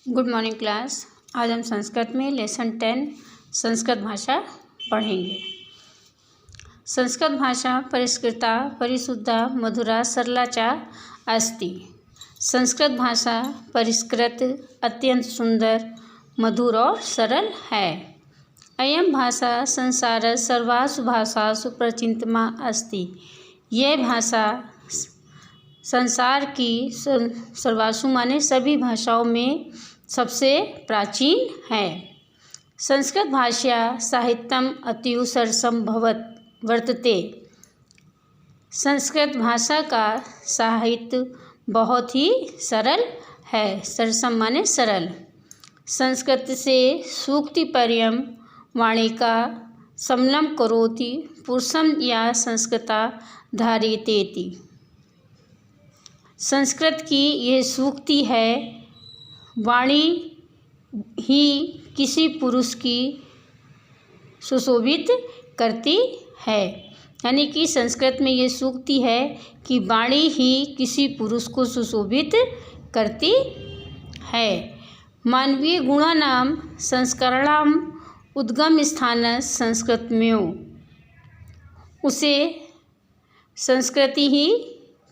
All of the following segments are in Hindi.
Good morning class. आज हम संस्कृत में लेसन 10 संस्कृत भाषा पढ़ेंगे। संस्कृत भाषा परिष्कृता परिशुद्धा मधुरा सरला च अस्ति। संस्कृत भाषा परिष्कृत अत्यंत सुंदर मधुर और सरल है। अयं भाषा संसार सर्वासु भाषासु प्रचिंतमा अस्ति। यह भाषा संसार की सर्वासु माने सभी भाषाओं में सबसे प्राचीन है। संस्कृत भाषा साहित्यम अतीव सरसम भवत वर्तते। संस्कृत भाषा का साहित्य बहुत ही सरल है। सरसम माने सरल। संस्कृत से सूक्ति पर्यम वाणिका समलम करोति पुरुषम या संस्कृता धारयतेति। संस्कृत की यह सूक्ति है, वाणी ही किसी पुरुष की सुशोभित करती है। यानी कि संस्कृत में ये सूक्ति है कि वाणी ही किसी पुरुष को सुशोभित करती है। मानवीय गुणानां संस्करणाम उद्गम स्थान संस्कृतमेव। उसे संस्कृति ही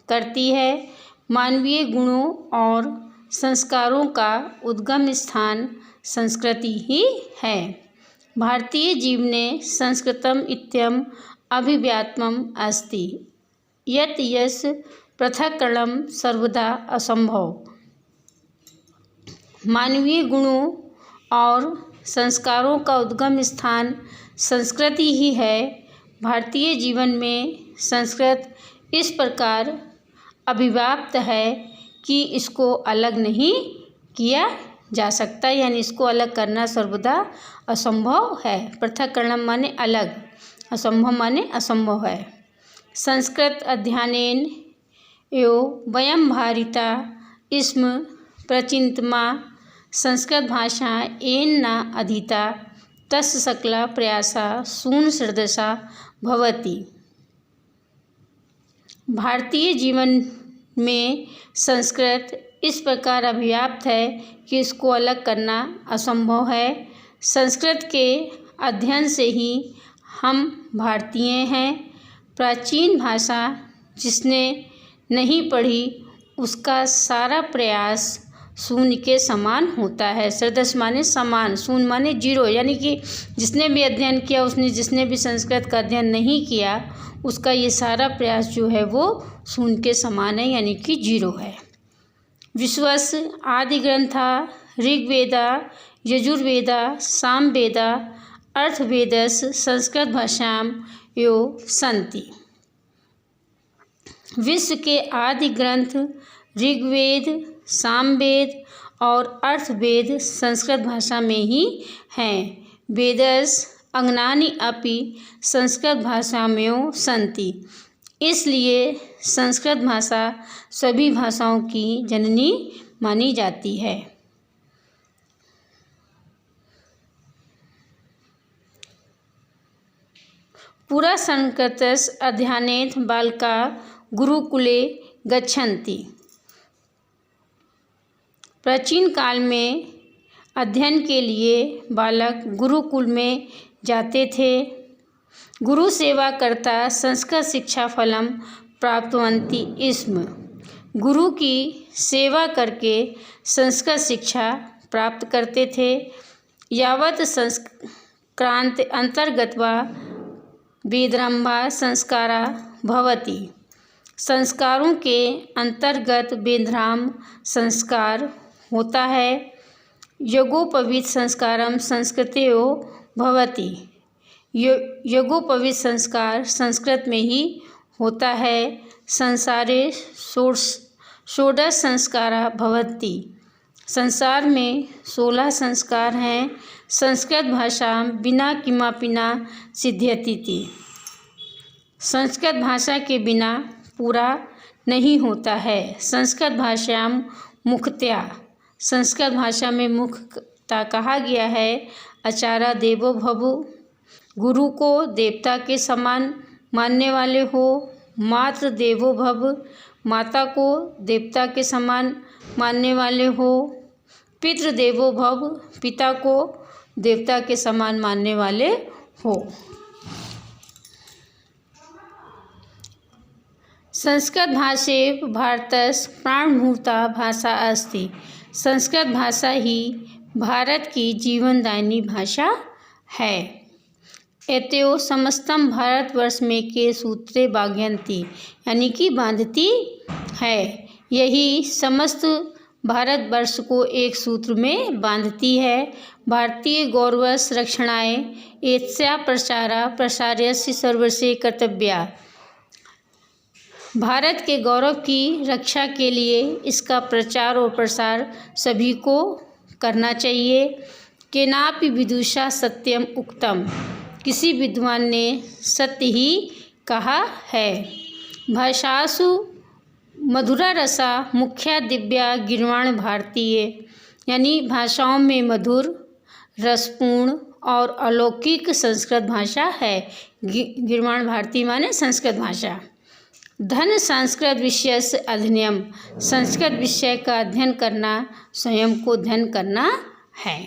करती है। मानवीय गुणों और संस्कारों का उद्गम स्थान संस्कृति ही है। भारतीय जीवने संस्कृतम इत्यम अभिव्यात्मम अस्ति यत् यस् पृथक्करणं सर्वदा असंभव। मानवीय गुणों और संस्कारों का उद्गम स्थान संस्कृति ही है। भारतीय जीवन में संस्कृत इस प्रकार अभिव्याप्त है कि इसको अलग नहीं किया जा सकता, यानी इसको अलग करना सर्वदा असंभव है। पृथक्करणम माने अलग, असंभव माने असंभव है। संस्कृत अध्ययनेन यो वयम भारता स्म प्रचिंतमा संस्कृत भाषा येन न अधीता तस्य सकला प्रयासा शून्य सदृशा भवति। भारतीय जीवन में संस्कृत इस प्रकार अभिव्याप्त है कि इसको अलग करना असंभव है। संस्कृत के अध्ययन से ही हम भारतीय हैं। प्राचीन भाषा जिसने नहीं पढ़ी उसका सारा प्रयास शून्य के समान होता है। सदृश माने समान, शून्य माने जीरो, यानी कि जिसने भी अध्ययन किया जिसने भी संस्कृत का अध्ययन नहीं किया उसका ये सारा प्रयास जो है वो शून्य के समान है, यानी कि जीरो है। विश्वस्य आदि ग्रंथा ऋग्वेदा यजुर्वेदा सामवेदा अर्थवेदस संस्कृत भाषायां यो सन्ति। विश्व के आदि ग्रंथ ऋग्वेद, सामवेद और अर्थवेद संस्कृत भाषा में ही हैं। वेदस अंगनानि अपि संस्कृत भाषामेव सन्ति। इसलिए संस्कृत भाषा सभी भाषाओं की जननी मानी जाती है। पुरा संस्कृतस् अध्ययनेन बालका गुरुकुले गच्छन्ति। प्राचीन काल में अध्ययन के लिए बालक गुरुकुल में जाते थे। गुरु सेवा करता संस्कृत शिक्षा फलम प्राप्तवन्ति स्म। गुरु की सेवा करके संस्कृत शिक्षा प्राप्त करते थे। यावत् संस्क्रांत अंतर्गत्वा वेदारंभा संस्कारा भवति। संस्कारों के अंतर्गत वेदारंभ संस्कार होता है। यज्ञोपवीत संस्कारम संस्कृतेयो भवति। यज्ञोपवीत संस्कार संस्कृत में ही होता है। संसारे षोडश संस्कारा भवन्ति। संसार में 16 संस्कार हैं। संस्कृत भाषा बिना किमपि न सिद्ध्यति। संस्कृत भाषा के बिना पूरा नहीं होता है। संस्कृत भाषा मुख्यतया, संस्कृत भाषा में मुख्यता कहा गया है आचार्य देवो भव। गुरु को देवता के समान मानने वाले हो। मातृ देवो भव, माता को देवता के समान मानने वाले हो। पितृदेवो भव, पिता को देवता के समान मानने वाले हो। संस्कृत भाषेव भारतस्य प्राणभूता भाषा अस्ति। संस्कृत भाषा ही भारत की जीवनदायिनी भाषा है। एतयो समस्तं भारतवर्ष में के सूत्रे बाध्यन्ति, यानी कि बांधती है। यही समस्त भारतवर्ष को एक सूत्र में बांधती है। भारतीय गौरवस्य रक्षणाय एतस्या प्रचारा प्रसार्यस्य सर्वस्य कर्तव्या। भारत के गौरव की रक्षा के लिए इसका प्रचार और प्रसार सभी को करना चाहिए। केनापि विदुषा सत्यम उक्तम, किसी विद्वान ने सत्य ही कहा है। भाषासु मधुरा रसा मुख्या दिव्या गिर्वाण भारतीय, यानी भाषाओं में मधुर, रसपूर्ण और अलौकिक संस्कृत भाषा है। गिर्वाण भारती माने संस्कृत भाषा। धन संस्कृत विषय से अध्ययनम, संस्कृत विषय का अध्ययन करना स्वयं को धन करना है।